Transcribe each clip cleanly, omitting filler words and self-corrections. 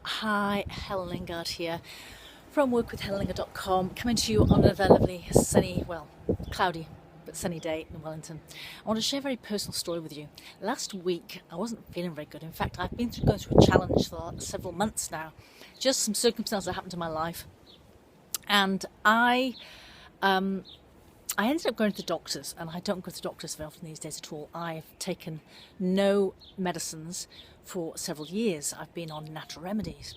Hi, Helen Lingard here from workwithhelenlingard.com, coming to you on a lovely sunny, well, cloudy but sunny day in Wellington. I want to share a very personal story with you. Last week I wasn't feeling very good. In fact, I've been going through a challenge for several months now. Just some circumstances that happened in my life, and I ended up going to the doctors, and I don't go to the doctors very often these days at all. I've taken no medicines for several years. I've been on natural remedies.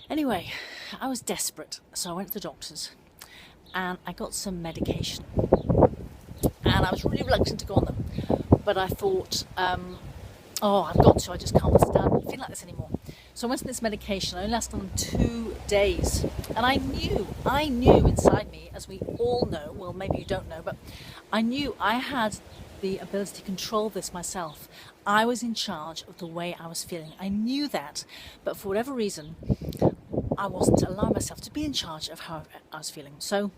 Anyway, I was desperate, so I went to the doctors and I got some medication. And I was really reluctant to go on them, but I thought, I've got to, I just can't withstand feel like this anymore. So I went on this medication. I only lasted on 2 days, and I knew inside me, as we all know, well, maybe you don't know, but I knew I had the ability to control this myself. I was in charge of the way I was feeling. I knew that, but for whatever reason, I wasn't allowing myself to be in charge of how I was feeling. So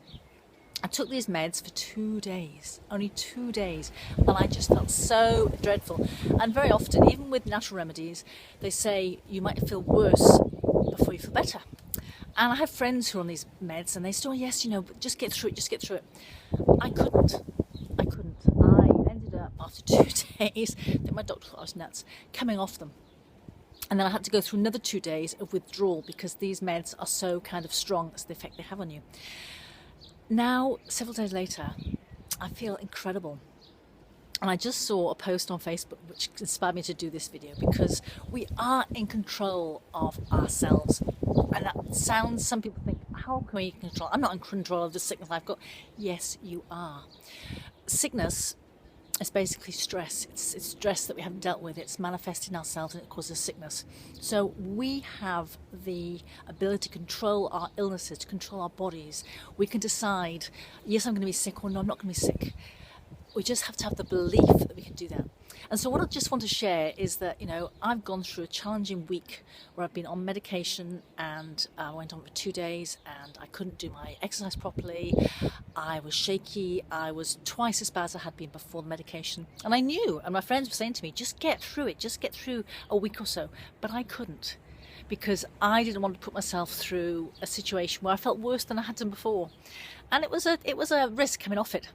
I took these meds for 2 days, only 2 days, and I just felt so dreadful. And very often, even with natural remedies, they say you might feel worse before you feel better. And I have friends who are on these meds, and they say, oh yes, just get through it. I couldn't. I ended up, after 2 days, I think my doctor thought I was nuts, coming off them. And then I had to go through another 2 days of withdrawal because these meds are so kind of strong. That's the effect they have on you. Now, several days later, I feel incredible. And I just saw a post on Facebook which inspired me to do this video, because we are in control of ourselves. And that sounds, some people think, how can we control? I'm not in control of the sickness I've got. Yes, you are. Sickness is basically stress. It's stress that we haven't dealt with. It's manifesting ourselves and it causes sickness. So we have the ability to control our illnesses, to control our bodies. We can decide, yes, I'm going to be sick, or no, I'm not going to be sick. We just have to have the belief that we can do that. And so what I just want to share is that, I've gone through a challenging week where I've been on medication, and I went on for 2 days and I couldn't do my exercise properly. I was shaky. I was twice as bad as I had been before the medication. And I knew, and my friends were saying to me, just get through it, just get through a week or so. But I couldn't, because I didn't want to put myself through a situation where I felt worse than I had done before. And it was a risk coming off it.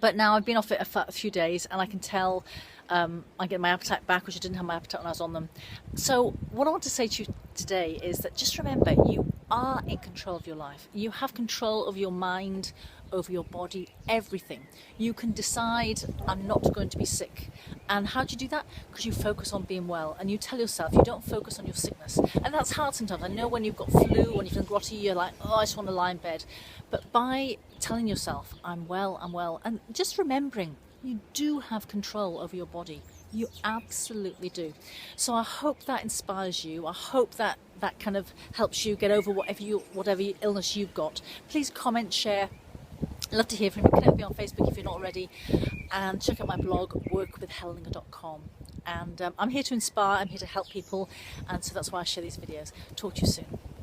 But now I've been off it a few days, and I can tell I get my appetite back, which I didn't have my appetite when I was on them. So what I want to say to you today is that just remember, you are in control of your life. You have control of your mind, over your body, everything. You can decide, I'm not going to be sick. And how do you do that? Because you focus on being well, and you tell yourself, you don't focus on your sickness. And that's hard sometimes. I know when you've got flu, when you feel grotty, you're like, oh, I just want to lie in bed. But by telling yourself, I'm well, and just remembering, you do have control over your body. You absolutely do. So I hope that inspires you. I hope that kind of helps you get over whatever illness you've got. Please comment, share. I'd love to hear from you. Connect with me on Facebook if you're not already, and check out my blog, workwithhelenlingard.com. And I'm here to inspire, I'm here to help people, and so that's why I share these videos. Talk to you soon.